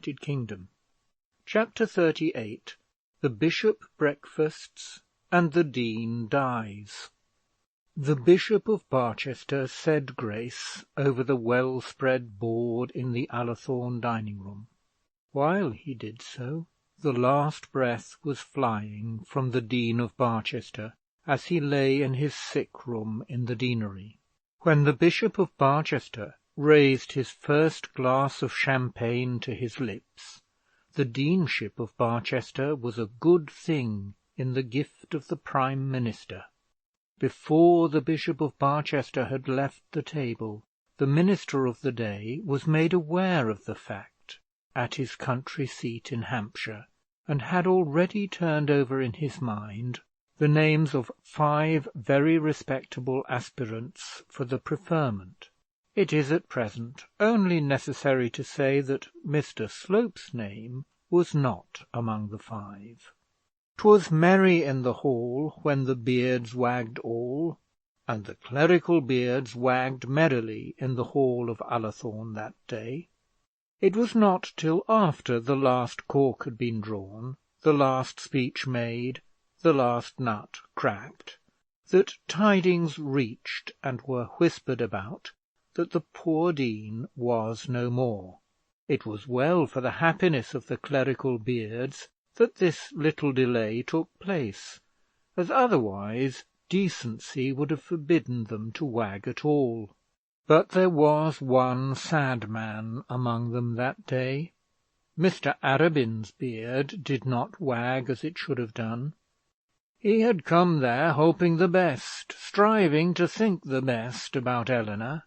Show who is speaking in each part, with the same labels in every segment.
Speaker 1: United Kingdom. Chapter 38. The Bishop breakfasts and the Dean dies. The Bishop of Barchester said grace over the well-spread board in the Allathorne dining-room. While he did so, the last breath was flying from the Dean of Barchester as he lay in his sick room in the deanery. When the Bishop of Barchester raised his first glass of champagne to his lips, the Deanship of Barchester was a good thing in the gift of the Prime Minister. Before the Bishop of Barchester had left the table, the minister of the day was made aware of the fact at his country seat in Hampshire, and had already turned over in his mind the names of 5 very respectable aspirants for the preferment. It is at present only necessary to say that Mr Slope's name was not among the 5. 'Twas merry in the hall when the beards wagged all, and the clerical beards wagged merrily in the hall of Allathorne that day. It was not till after the last cork had been drawn, the last speech made, the last nut cracked, that tidings reached and were whispered about that the poor dean was no more. It was well for the happiness of the clerical beards that this little delay took place, as otherwise decency would have forbidden them to wag at all. But there was one sad man among them that day. Mr Arabin's beard did not wag as it should have done. He had come there hoping the best, striving to think the best about Eleanor,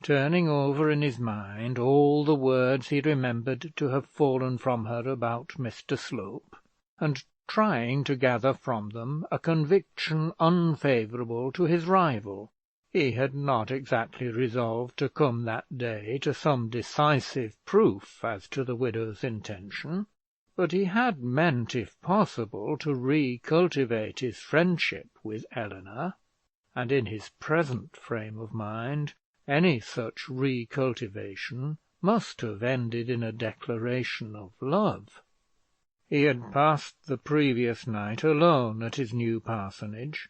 Speaker 1: turning over in his mind all the words he remembered to have fallen from her about Mr Slope, and trying to gather from them a conviction unfavourable to his rival. He had not exactly resolved to come that day to some decisive proof as to the widow's intention, but he had meant, if possible, to recultivate his friendship with Eleanor, and in his present frame of mind any such recultivation must have ended in a declaration of love. He had passed the previous night alone at his new parsonage,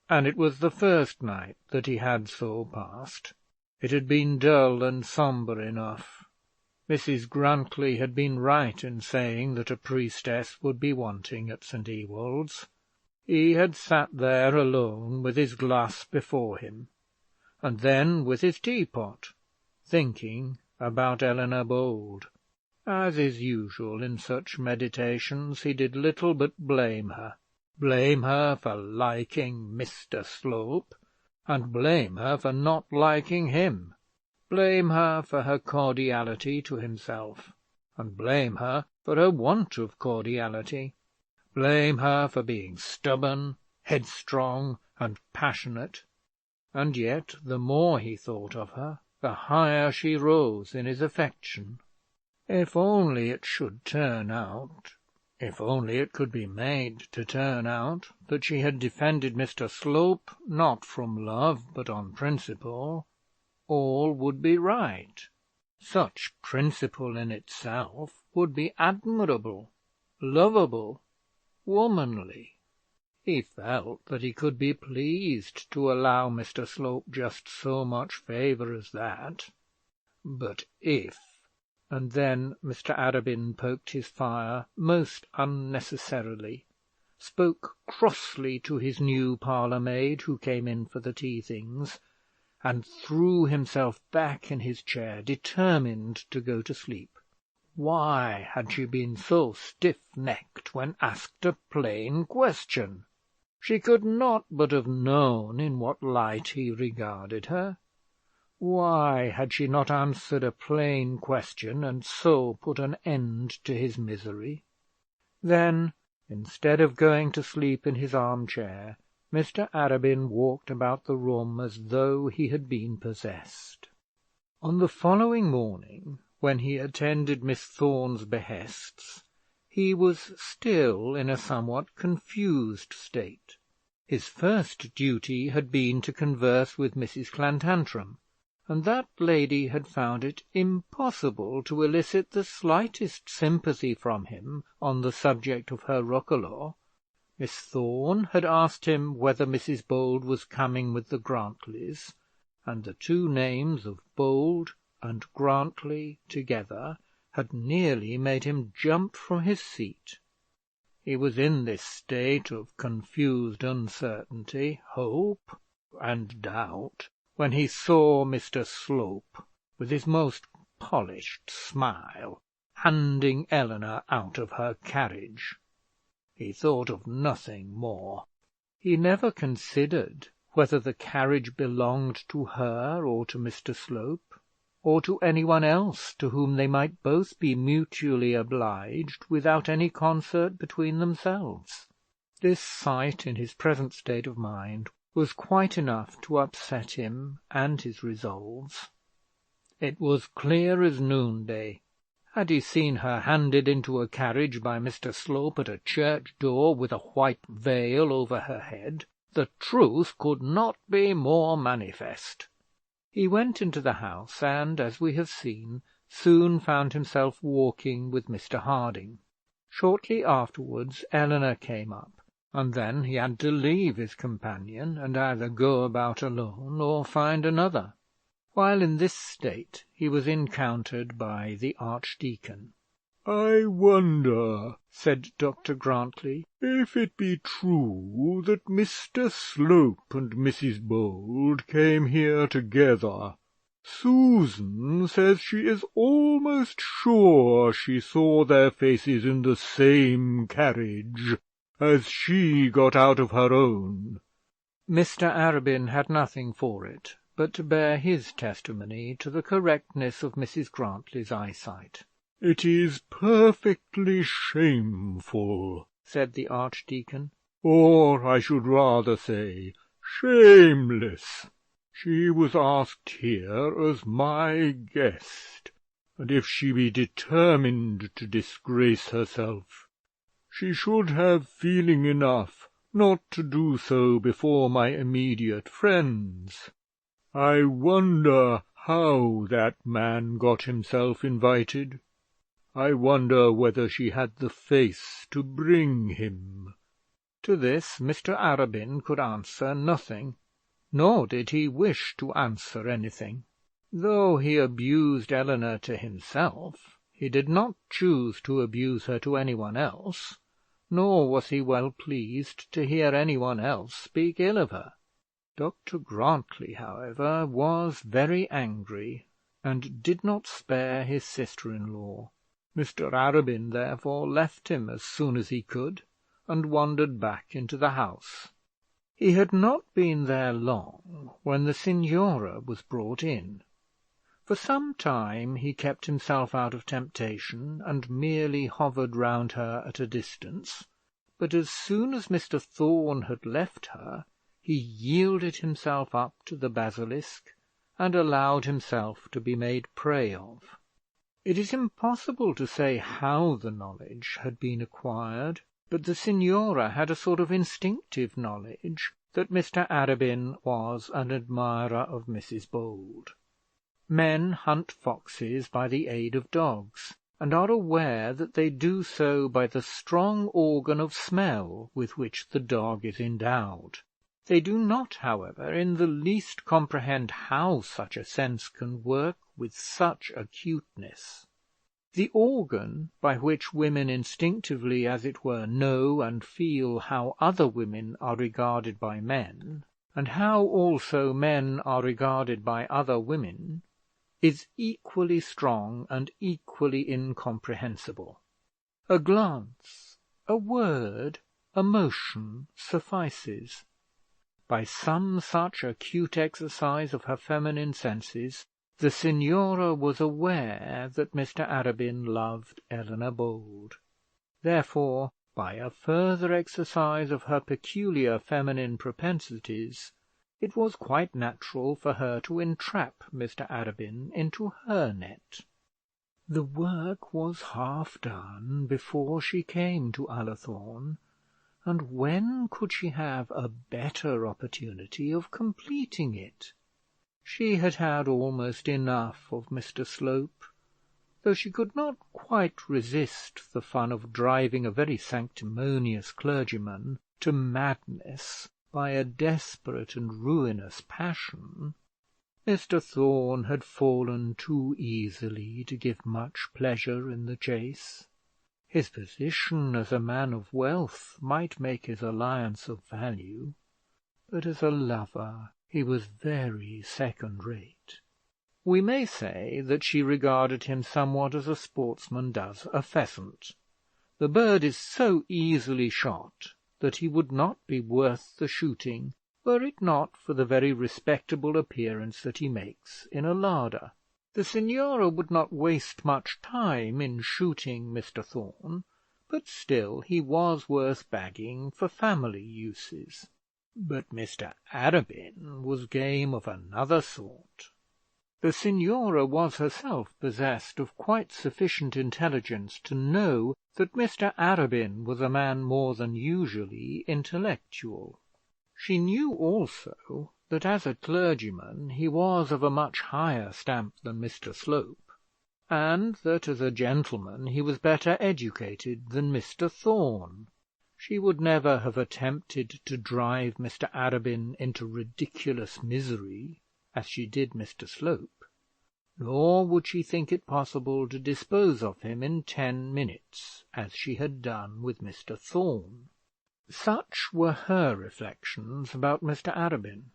Speaker 1: and it was the first night that he had so passed. It had been dull and sombre enough. Mrs Grantly had been right in saying that a priestess would be wanting at St Ewold's. He had sat there alone with his glass before him, and then with his teapot, thinking about Eleanor Bold. As is usual in such meditations, he did little but blame her for liking Mr Slope, and blame her for not liking him, blame her for her cordiality to himself, and blame her for her want of cordiality, blame her for being stubborn, headstrong, and passionate. And yet the more he thought of her, the higher she rose in his affection. If only it should turn out, if only it could be made to turn out, that she had defended Mr Slope not from love but on principle, all would be right. Such principle in itself would be admirable, lovable, womanly. He felt that he could be pleased to allow Mr Slope just so much favour as that. But if... And then Mr Arabin poked his fire most unnecessarily, spoke crossly to his new parlour maid who came in for the tea things, and threw himself back in his chair, determined to go to sleep. Why had she been so stiff-necked when asked a plain question? She could not but have known in what light he regarded her. Why had she not answered a plain question, and so put an end to his misery? Then, instead of going to sleep in his armchair, Mr Arabin walked about the room as though he had been possessed. On the following morning, when he attended Miss Thorne's behests, he was still in a somewhat confused state. His first duty had been to converse with Mrs Clantantram, and that lady had found it impossible to elicit the slightest sympathy from him on the subject of her roquelaure. Miss Thorne had asked him whether Mrs Bold was coming with the Grantlys, and the two names of Bold and Grantly together had nearly made him jump from his seat. He was in this state of confused uncertainty, hope, and doubt, when he saw Mr Slope, with his most polished smile, handing Eleanor out of her carriage. He thought of nothing more. He never considered whether the carriage belonged to her or to Mr Slope, or to any one else to whom they might both be mutually obliged without any concert between themselves. This sight, in his present state of mind, was quite enough to upset him and his resolves. It was clear as noonday. Had he seen her handed into a carriage by Mr Slope at a church door with a white veil over her head, the truth could not be more manifest. He went into the house, and, as we have seen, soon found himself walking with Mr Harding. Shortly afterwards Eleanor came up, and then he had to leave his companion, and either go about alone or find another. While in this state he was encountered by the archdeacon.
Speaker 2: "I wonder," said Dr Grantly, "if it be true that Mr Slope and Mrs Bold came here together. Susan says she is almost sure she saw their faces in the same carriage as she got out of her own."
Speaker 1: Mr Arabin had nothing for it but to bear his testimony to the correctness of Mrs Grantly's eyesight.
Speaker 2: "It is perfectly shameful," said the archdeacon, "or I should rather say shameless. She was asked here as my guest, and if she be determined to disgrace herself, she should have feeling enough not to do so before my immediate friends. I wonder how that man got himself invited. I wonder whether she had the face to bring him."
Speaker 1: To this Mr Arabin could answer nothing, nor did he wish to answer anything. Though he abused Eleanor to himself, he did not choose to abuse her to any one else, nor was he well pleased to hear any one else speak ill of her. Dr Grantly, however, was very angry, and did not spare his sister-in-law. Mr Arabin therefore left him as soon as he could, and wandered back into the house. He had not been there long when the signora was brought in. For some time he kept himself out of temptation, and merely hovered round her at a distance, but as soon as Mr Thorne had left her, he yielded himself up to the basilisk, and allowed himself to be made prey of. It is impossible to say how the knowledge had been acquired, but the signora had a sort of instinctive knowledge that Mr Arabin was an admirer of Mrs Bold. Men hunt foxes by the aid of dogs, and are aware that they do so by the strong organ of smell with which the dog is endowed. They do not, however, in the least comprehend how such a sense can work with such acuteness. The organ by which women instinctively, as it were, know and feel how other women are regarded by men, and how also men are regarded by other women, is equally strong and equally incomprehensible. A glance, a word, a motion suffices. By some such acute exercise of her feminine senses, the signora was aware that Mr Arabin loved Eleanor Bold. Therefore, by a further exercise of her peculiar feminine propensities, it was quite natural for her to entrap Mr Arabin into her net. The work was half done before she came to Ullathorne, and when could she have a better opportunity of completing it? She had had almost enough of Mr Slope, though she could not quite resist the fun of driving a very sanctimonious clergyman to madness by a desperate and ruinous passion. Mr Thorne had fallen too easily to give much pleasure in the chase. His position as a man of wealth might make his alliance of value, but as a lover he was very second rate. We may say that she regarded him somewhat as a sportsman does a pheasant. The bird is so easily shot that he would not be worth the shooting were it not for the very respectable appearance that he makes in a larder. The signora would not waste much time in shooting Mr Thorne, but still he was worth bagging for family uses. But Mr Arabin was game of another sort. The signora was herself possessed of quite sufficient intelligence to know that Mr Arabin was a man more than usually intellectual. She knew also that as a clergyman he was of a much higher stamp than Mr Slope, and that as a gentleman he was better educated than Mr Thorne. She would never have attempted to drive Mr Arabin into ridiculous misery as she did Mr Slope, nor would she think it possible to dispose of him in 10 minutes, as she had done with Mr Thorne. Such were her reflections about Mr Arabin.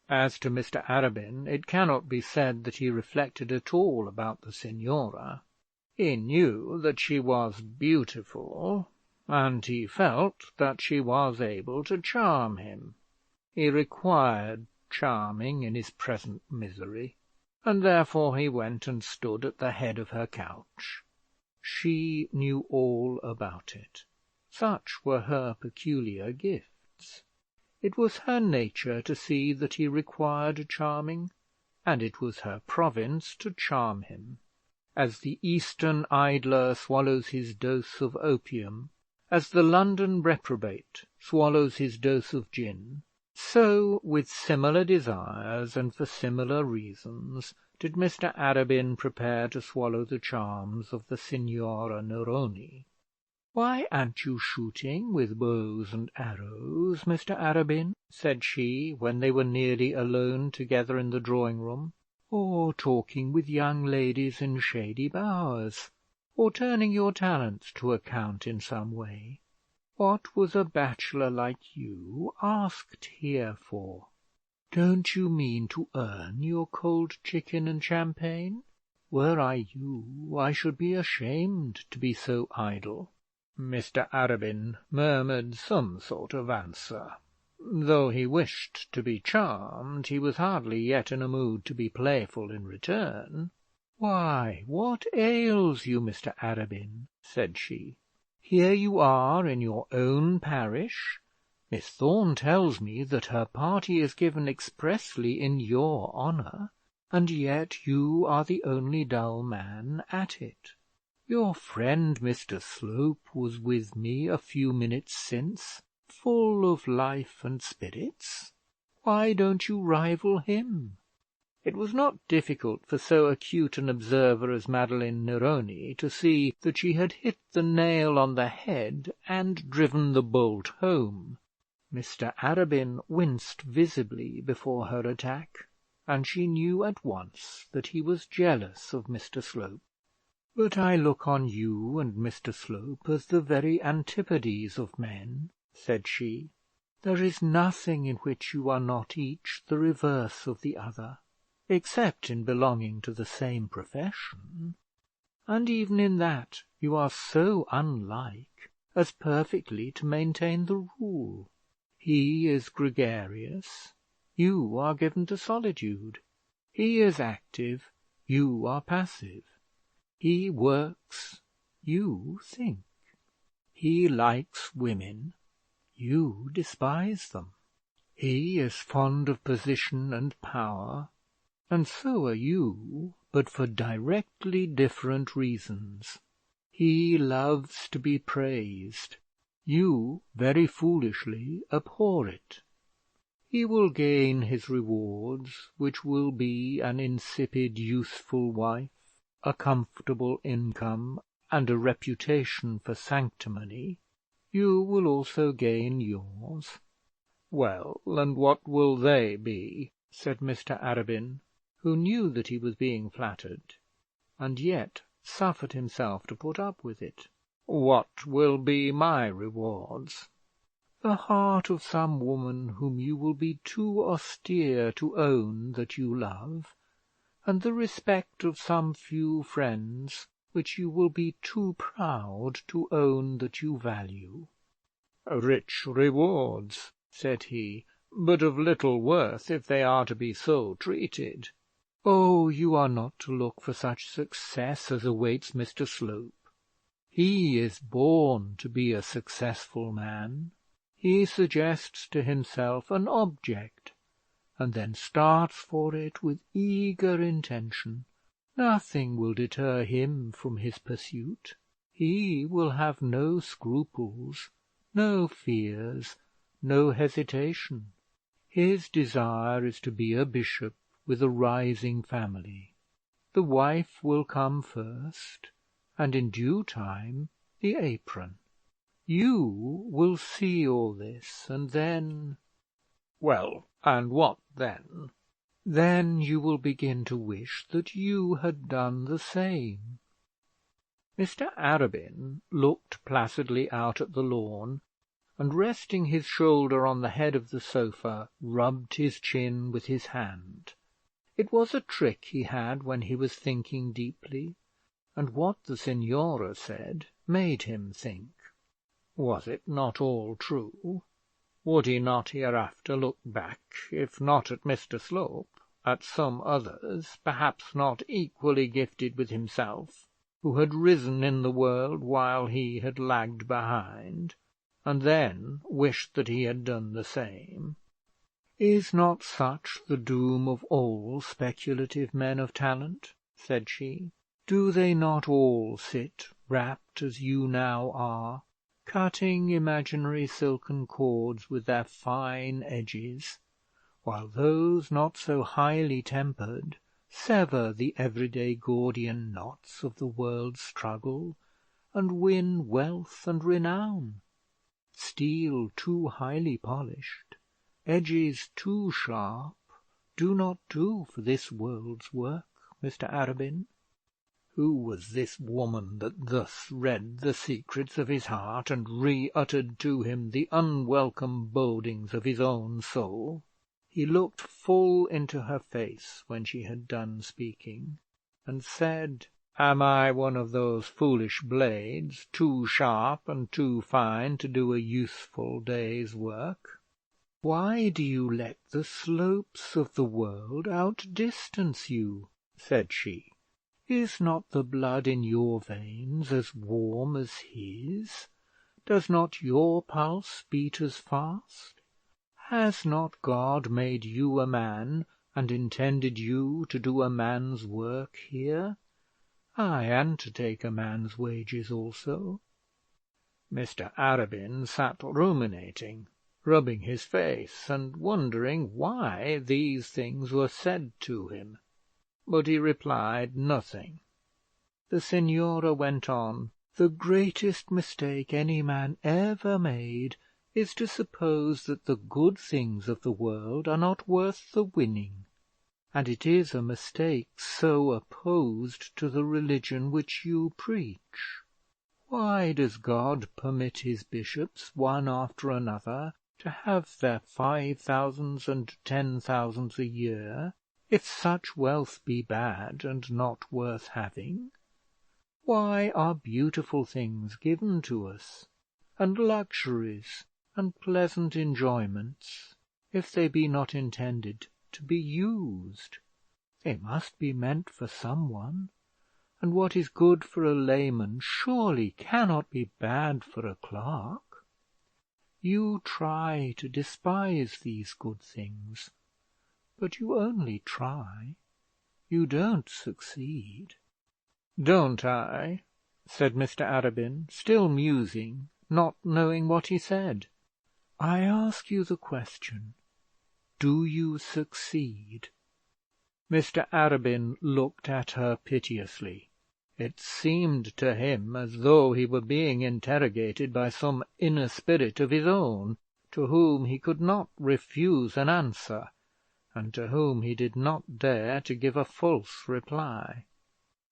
Speaker 1: As to Mr Arabin, it cannot be said that he reflected at all about the signora. He knew that she was beautiful, and he felt that she was able to charm him. He required charming in his present misery, and therefore he went and stood at the head of her couch. She knew all about it. Such were her peculiar gifts. It was her nature to see that he required charming, and it was her province to charm him. As the Eastern idler swallows his dose of opium, as the London reprobate swallows his dose of gin, so, with similar desires and for similar reasons, did Mr Arabin prepare to swallow the charms of the Signora Neroni. "Why aren't you shooting with bows and arrows, Mr Arabin?" said she, when they were nearly alone together in the drawing room, "or talking with young ladies in shady bowers, or turning your talents to account in some way? What was a bachelor like you asked here for? Don't you mean to earn your cold chicken and champagne? Were I you, I should be ashamed to be so idle." Mr Arabin murmured some sort of answer. Though he wished to be charmed, he was hardly yet in a mood to be playful in return. "Why, what ails you, Mr Arabin?" said she. "Here you are in your own parish. Miss Thorne tells me that her party is given expressly in your honour, and yet you are the only dull man at it. Your friend Mr Slope was with me a few minutes since, full of life and spirits. Why don't you rival him?" It was not difficult for so acute an observer as Madeline Neroni to see that she had hit the nail on the head and driven the bolt home. Mr Arabin winced visibly before her attack, and she knew at once that he was jealous of Mr Slope. "But I look on you and Mr Slope as the very antipodes of men," said she. "There is nothing in which you are not each the reverse of the other, except in belonging to the same profession, and even in that you are so unlike as perfectly to maintain the rule. He is gregarious, you are given to solitude. He is active, you are passive. He works, you think. He likes women, you despise them. He is fond of position and power, and so are you, but for directly different reasons. He loves to be praised, you very foolishly abhor it. He will gain his rewards, which will be an insipid, useful wife, a comfortable income, and a reputation for sanctimony. You will also gain yours." "Well, and what will they be?" said Mr. Arabin, who knew that he was being flattered, and yet suffered himself to put up with it. "What will be my rewards?" "The heart of some woman whom you will be too austere to own that you love, and the respect of some few friends which you will be too proud to own that you value." "Rich rewards," said he, "but of little worth if they are to be so treated." "Oh, you are not to look for such success as awaits Mr. Slope. He is born to be a successful man. He suggests to himself an object, and then starts for it with eager intention. Nothing will deter him from his pursuit. He will have no scruples, no fears, no hesitation. His desire is to be a bishop with a rising family. The wife will come first, and in due time the apron. You will see all this, and then—" "Well, and what then?" "Then you will begin to wish that you had done the same." Mr. Arabin looked placidly out at the lawn, and, resting his shoulder on the head of the sofa, rubbed his chin with his hand. It was a trick he had when he was thinking deeply, and what the Signora said made him think. Was it not all true? Would he not hereafter look back, if not at Mr. Slope, at some others, perhaps not equally gifted with himself, who had risen in the world while he had lagged behind, and then wished that he had done the same? "Is not such the doom of all speculative men of talent?" said she. "Do they not all sit, wrapped as you now are, cutting imaginary silken cords with their fine edges, while those not so highly tempered sever the everyday Gordian knots of the world's struggle, and win wealth and renown? Steel too highly polished, edges too sharp, do not do for this world's work, Mr. Arabin." Who was this woman that thus read the secrets of his heart, and re-uttered to him the unwelcome bodings of his own soul? He looked full into her face when she had done speaking, and said, "Am I one of those foolish blades, too sharp and too fine to do a useful day's work?" "Why do you let the Slopes of the world outdistance you?" said she. "Is not the blood in your veins as warm as his? Does not your pulse beat as fast? Has not God made you a man, and intended you to do a man's work here? Ay, and to take a man's wages also." Mr. Arabin sat ruminating, rubbing his face, and wondering why these things were said to him, but he replied nothing. The Signora went on: "The greatest mistake any man ever made is to suppose that the good things of the world are not worth the winning, and it is a mistake so opposed to the religion which you preach. Why does God permit his bishops, one after another, to have their 5,000s and 10,000s a year, if such wealth be bad and not worth having? Why are beautiful things given to us, and luxuries and pleasant enjoyments, if they be not intended to be used? They must be meant for some one, and what is good for a layman surely cannot be bad for a clerk. You try to despise these good things, but you only try. You don't succeed." "Don't I?" said Mr. Arabin, still musing, not knowing what he said. "I ask you the question, Do you succeed?" Mr. Arabin looked at her piteously. It seemed to him as though he were being interrogated by some inner spirit of his own, to whom he could not refuse an answer, and to whom he did not dare to give a false reply.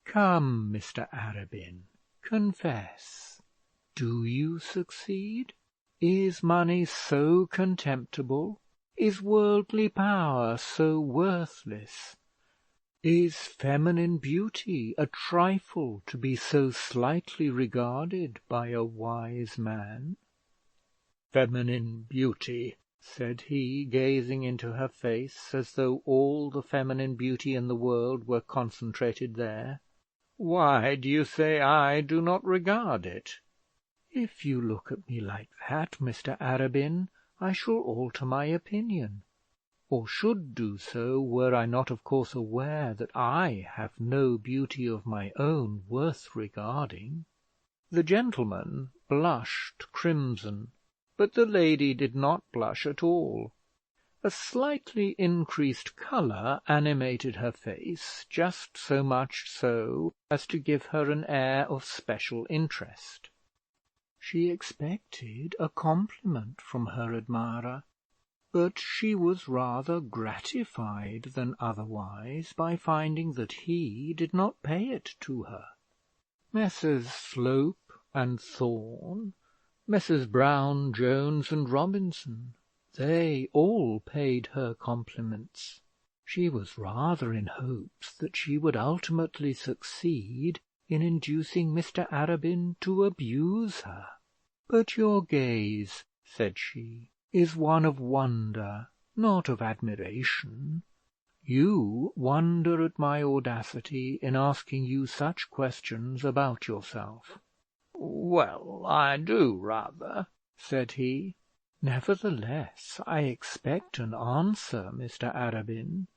Speaker 1: "Come, Mr. Arabin, confess. Do you succeed? Is money so contemptible? Is worldly power so worthless? Is feminine beauty a trifle to be so slightly regarded by a wise man?" "Feminine beauty," said he, gazing into her face as though all the feminine beauty in the world were concentrated there. "Why do you say I do not regard it?" "If you look at me like that, Mr. Arabin, I shall alter my opinion, or should do so were I not of course aware that I have no beauty of my own worth regarding." The gentleman blushed crimson, but the lady did not blush at all. A slightly increased colour animated her face, just so much so as to give her an air of special interest. She expected a compliment from her admirer, but she was rather gratified than otherwise by finding that he did not pay it to her. Messrs. Slope and Thorne, Messrs. Brown, Jones, and Robinson, they all paid her compliments. She was rather in hopes that she would ultimately succeed in inducing Mr. Arabin to abuse her. "But your gaze," said she, "is one of wonder, not of admiration. You wonder at my audacity in asking you such questions about yourself." "Well, I do, rather," said he. "Nevertheless, I expect an answer, Mr. Arabin.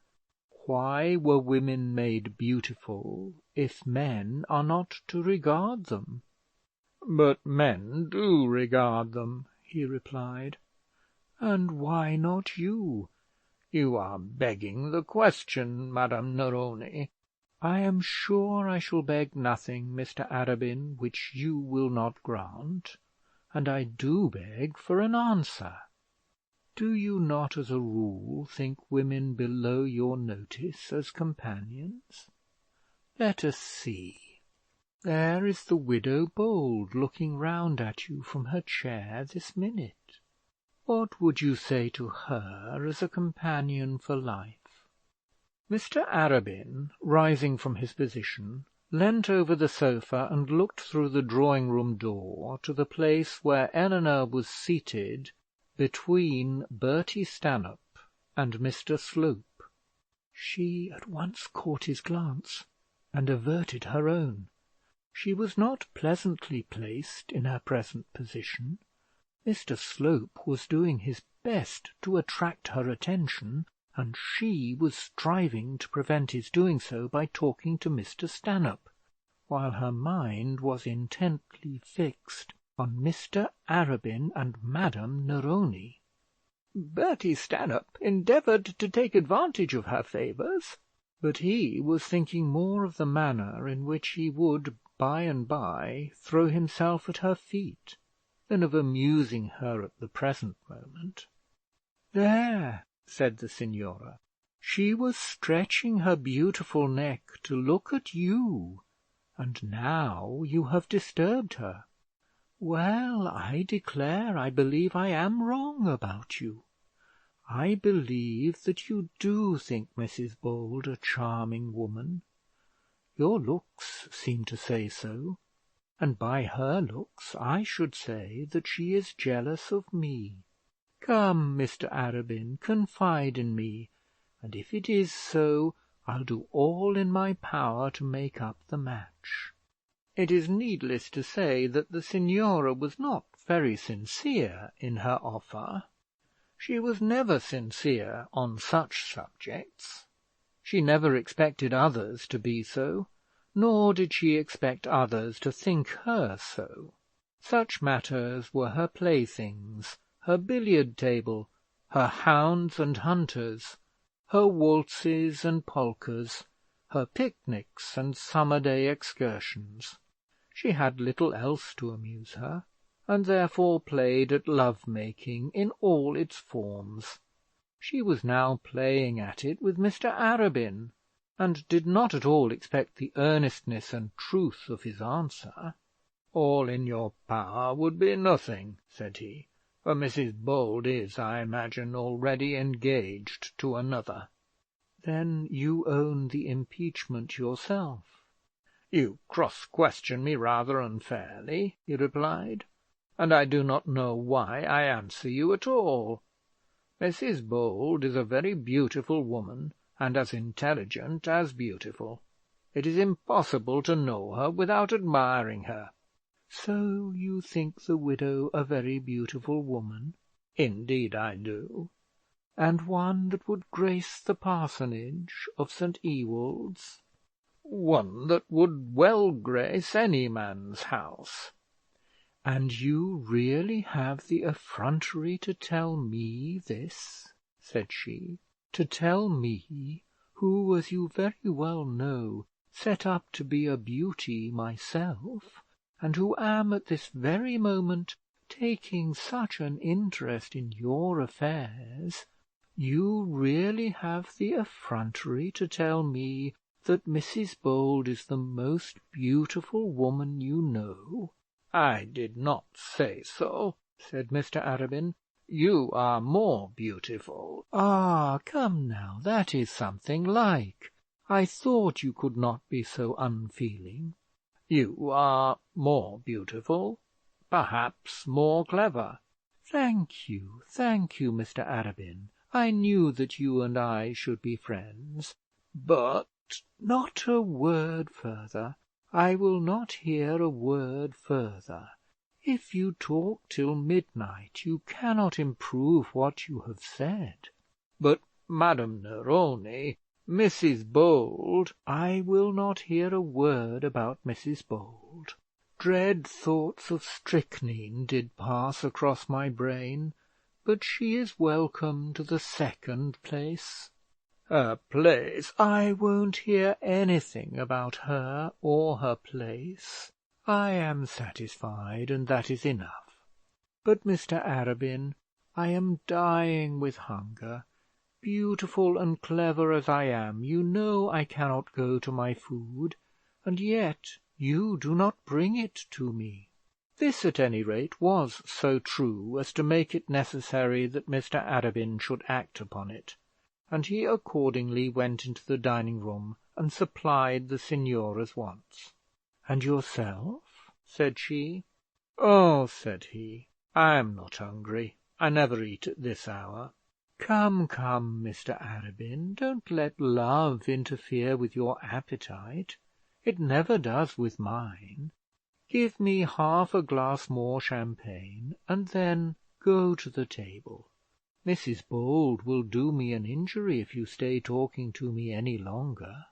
Speaker 1: Why were women made beautiful if men are not to regard them?" "But men do regard them," he replied. "And why not you?" "You are begging the question, Madame Neroni." "I am sure I shall beg nothing, Mr. Arabin, which you will not grant, and I do beg for an answer. Do you not, as a rule, think women below your notice as companions? Let us see. There is the widow Bold looking round at you from her chair this minute. What would you say to her as a companion for life?" Mr. Arabin, rising from his position, leant over the sofa and looked through the drawing-room door to the place where Eleanor was seated between Bertie Stanhope and Mr. Slope. She at once caught his glance and averted her own. She was not pleasantly placed in her present position. Mr. Slope was doing his best to attract her attention, and she was striving to prevent his doing so by talking to Mr. Stanhope, while her mind was intently fixed on Mr. Arabin and Madame Neroni. Bertie Stanhope endeavoured to take advantage of her favours, but he was thinking more of the manner in which he would by and by throw himself at her feet, than of amusing her at the present moment. "There," said the signora, "she was stretching her beautiful neck to look at you, and now you have disturbed her. Well, I declare I believe I am wrong about you. I believe that you do think Mrs. Bold a charming woman. Your looks seem to say so, and by her looks I should say that she is jealous of me. Come, Mr. Arabin, confide in me, and if it is so, I'll do all in my power to make up the match." It is needless to say that the signora was not very sincere in her offer. She was never sincere on such subjects. She never expected others to be so, nor did she expect others to think her so. Such matters were her playthings, her billiard table, her hounds and hunters, her waltzes and polkas, her picnics and summer-day excursions. She had little else to amuse her, and therefore played at love-making in all its forms. She was now playing at it with Mr. Arabin, and did not at all expect the earnestness and truth of his answer.
Speaker 2: "All in your power would be nothing," said he, "for Mrs. Bold is, I imagine, already engaged to another."
Speaker 1: "Then you own the impeachment yourself?"
Speaker 2: "You cross-question me rather unfairly," he replied, "and I do not know why I answer you at all. Mrs. Bold is a very beautiful woman, and as intelligent as beautiful. It is impossible to know her without admiring her."
Speaker 1: "So you think the widow a very beautiful woman?"
Speaker 2: "Indeed I do."
Speaker 1: "And one that would grace the parsonage of St. Ewolds?"
Speaker 2: "One that would well grace any man's house."
Speaker 1: "And you really have the effrontery to tell me this?" said she. "To tell me, who, as you very well know, set up to be a beauty myself, and who am at this very moment taking such an interest in your affairs, you really have the effrontery to tell me that Mrs. Bold is the most beautiful woman you know?"
Speaker 2: "I did not say so," said Mr. Arabin. "You are more beautiful."
Speaker 1: "Ah, come now, that is something like. I thought you could not be so unfeeling."
Speaker 2: "You are more beautiful, perhaps more clever."
Speaker 1: Thank you, Mr. Arabin. I knew that you and I should be friends, but not a word further. I will not hear a word further. If you talk till midnight, you cannot improve what you have said."
Speaker 2: "But, Madame Neroni, Mrs. Bold—"
Speaker 1: "I will not hear a word about Mrs. Bold. Dread thoughts of strychnine did pass across my brain, but she is welcome to the second place."
Speaker 2: "Her place—"
Speaker 1: "I won't hear anything about her or her place. I am satisfied, and that is enough. But, Mr. Arabin, I am dying with hunger. Beautiful and clever as I am, you know I cannot go to my food, and yet you do not bring it to me." This, at any rate, was so true as to make it necessary that Mr. Arabin should act upon it, and he accordingly went into the dining room and supplied the signora's wants. "And yourself?" said she.
Speaker 2: "Oh," said he, "I am not hungry. I never eat at this hour."
Speaker 1: Come, Mr. Arabin, don't let love interfere with your appetite. It never does with mine. Give me half a glass more champagne, and then go to the table. Mrs. Bold will do me an injury if you stay talking to me any longer."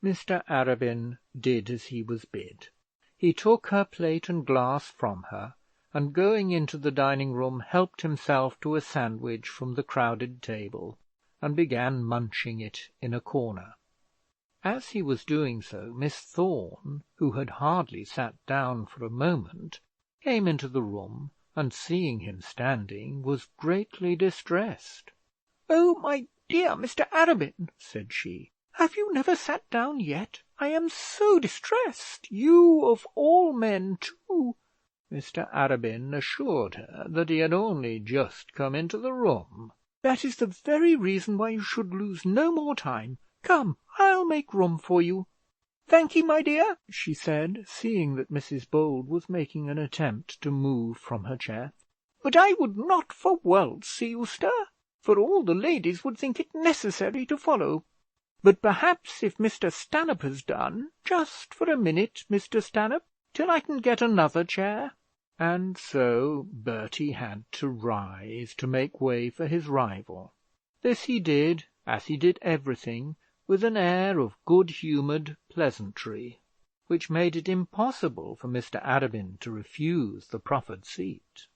Speaker 2: Mr. Arabin did as he was bid. He took her plate and glass from her, and going into the dining room, helped himself to a sandwich from the crowded table, and began munching it in a corner. As he was doing so, Miss Thorne, who had hardly sat down for a moment, came into the room, and seeing him standing, was greatly distressed.
Speaker 3: "Oh, my dear Mr. Arabin," said she, "have you never sat down yet? I am so distressed. You of all men too."
Speaker 2: Mr. Arabin assured her that he had only just come into the room.
Speaker 3: "That is the very reason why you should lose no more time. Come, I'll make room for you. Thank ye, my dear," she said, seeing that Mrs. Bold was making an attempt to move from her chair. "But I would not for worlds see you stir, for all the ladies would think it necessary to follow. But perhaps if Mr. Stanhope has done, just for a minute, Mr. Stanhope, till I can get another chair."
Speaker 1: And so Bertie had to rise to make way for his rival. This he did, as he did everything, with an air of good-humoured pleasantry, which made it impossible for Mr. Arabin to refuse the proffered seat.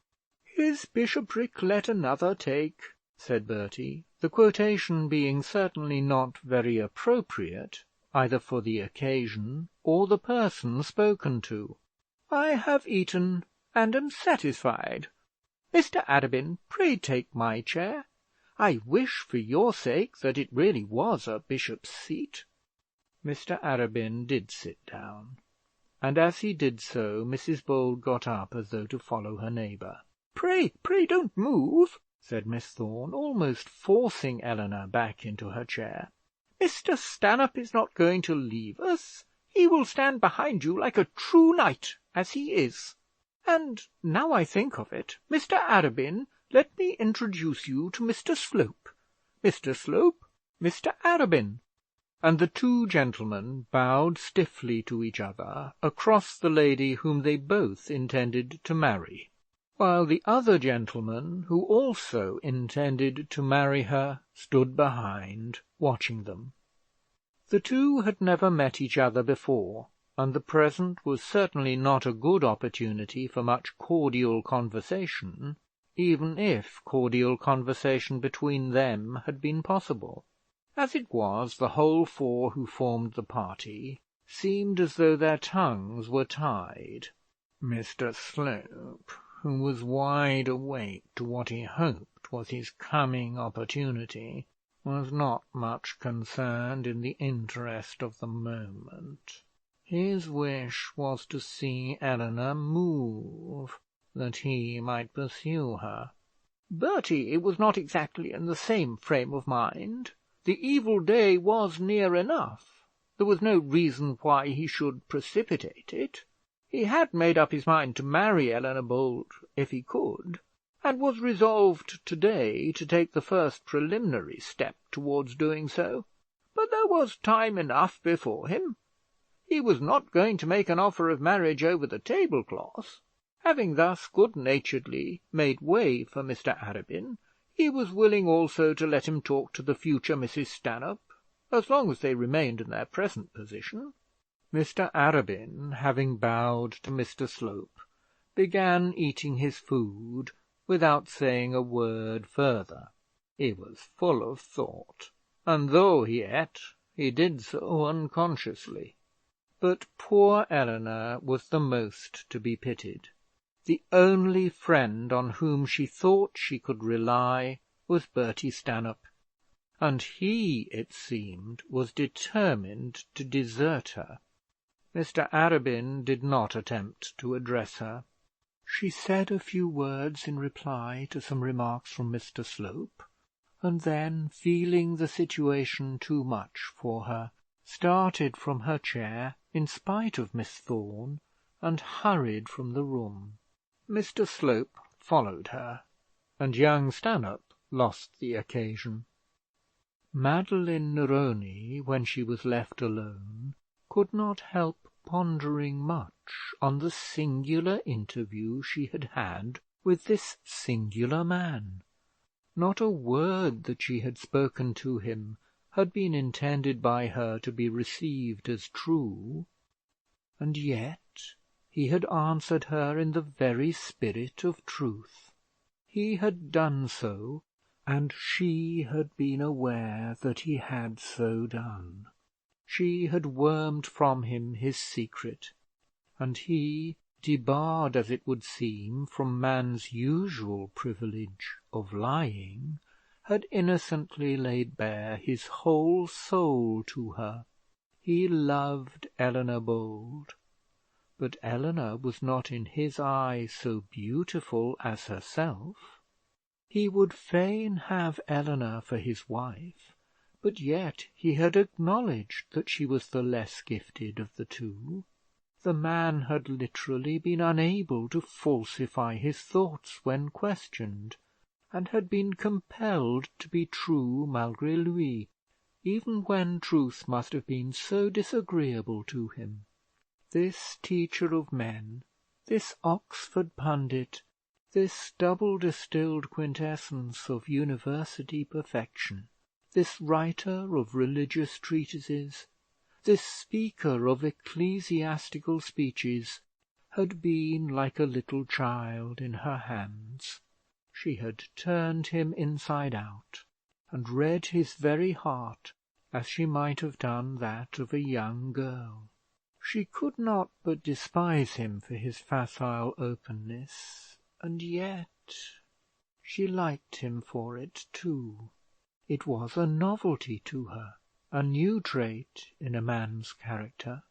Speaker 3: "His bishopric let another take,"
Speaker 1: said Bertie, the quotation being certainly not very appropriate either for the occasion or the person spoken to. "I have eaten and am satisfied. Mr. Arabin, pray take my chair. I wish for your sake that it really was a bishop's seat." Mr. Arabin did sit down, and as he did so, Mrs. Bold got up as though to follow her neighbour. Pray don't move," said Miss Thorne, almost forcing Eleanor back into her chair. "Mr. Stanhope is not going to leave us. He will stand behind you like a true knight, as he is. And now I think of it, Mr. Arabin, let me introduce you to Mr. Slope. Mr. Slope, Mr. Arabin." And the two gentlemen bowed stiffly to each other across the lady whom they both intended to marry, while the other gentleman, who also intended to marry her, stood behind, watching them. The two had never met each other before, and the present was certainly not a good opportunity for much cordial conversation, even if cordial conversation between them had been possible. As it was, the whole four who formed the party seemed as though their tongues were tied. Mr. Slope, who was wide awake to what he hoped was his coming opportunity, was not much concerned in the interest of the moment. His wish was to see Eleanor move, that he might pursue her. Bertie was not exactly in the same frame of mind. The evil day was near enough. There was no reason why he should precipitate it. He had made up his mind to marry Eleanor Bold if he could, and was resolved to-day to take the first preliminary step towards doing so. But there was time enough before him. He was not going to make an offer of marriage over the tablecloth. Having thus good-naturedly made way for Mr. Arabin, he was willing also to let him talk to the future Mrs. Stanhope, as long as they remained in their present position. Mr. Arabin, having bowed to Mr. Slope, began eating his food without saying a word further. He was full of thought, and though he ate, he did so unconsciously. But poor Eleanor was the most to be pitied. The only friend on whom she thought she could rely was Bertie Stanhope, and he, it seemed, was determined to desert her. Mr. Arabin did not attempt to address her. She said a few words in reply to some remarks from Mr. Slope, and then, feeling the situation too much for her, started from her chair in spite of Miss Thorne, and hurried from the room. Mr. Slope followed her, and young Stanhope lost the occasion. Madeline Neroni, when she was left alone, could not help pondering much on the singular interview she had had with this singular man. Not a word that she had spoken to him had been intended by her to be received as true, and yet he had answered her in the very spirit of truth. He had done so, and she had been aware that he had so done. She had wormed from him his secret, and he, debarred as it would seem from man's usual privilege of lying, had innocently laid bare his whole soul to her. He loved Eleanor Bold, but Eleanor was not in his eye so beautiful as herself. He would fain have Eleanor for his wife, but yet he had acknowledged that she was the less gifted of the two. The man had literally been unable to falsify his thoughts when questioned, and had been compelled to be true malgré lui, even when truth must have been so disagreeable to him. This teacher of men, this Oxford pundit, this double-distilled quintessence of university perfection, this writer of religious treatises, this speaker of ecclesiastical speeches, had been like a little child in her hands. She had turned him inside out, and read his very heart, as she might have done that of a young girl. She could not but despise him for his facile openness, and yet she liked him for it too. It was a novelty to her, a new trait in a man's character.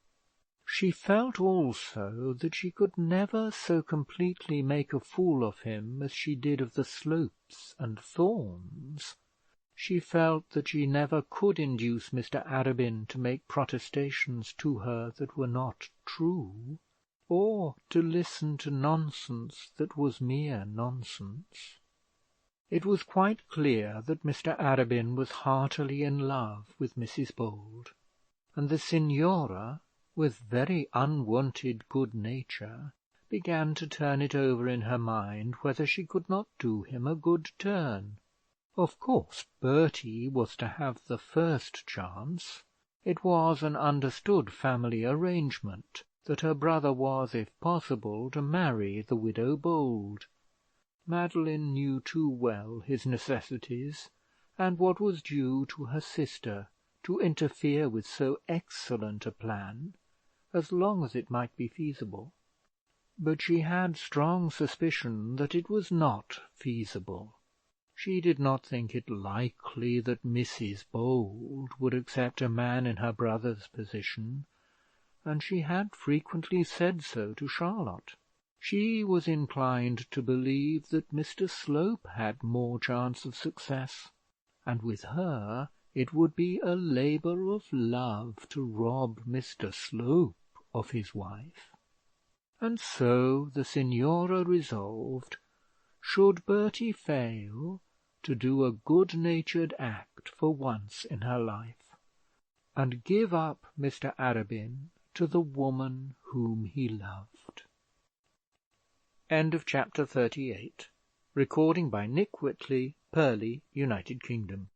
Speaker 1: She felt also that she could never so completely make a fool of him as she did of the Slopes and Thorns. She felt that she never could induce Mr Arabin to make protestations to her that were not true, or to listen to nonsense that was mere nonsense. It was quite clear that Mr Arabin was heartily in love with Mrs Bold, and the Signora, with very unwonted good nature, began to turn it over in her mind whether she could not do him a good turn. Of course Bertie was to have the first chance. It was an understood family arrangement that her brother was, if possible, to marry the widow Bold. Madeline knew too well his necessities, and what was due to her sister, to interfere with so excellent a plan, as long as it might be feasible. But she had strong suspicion that it was not feasible. She did not think it likely that Mrs Bold would accept a man in her brother's position, and she had frequently said so to Charlotte. She was inclined to believe that Mr Slope had more chance of success, and with her it would be a labour of love to rob Mr Slope of his wife. And so the Signora resolved, should Bertie fail, to do a good-natured act for once in her life, and give up Mr Arabin to the woman whom he loved. End of chapter 38. Recording by Nick Whitley, Purley, United Kingdom.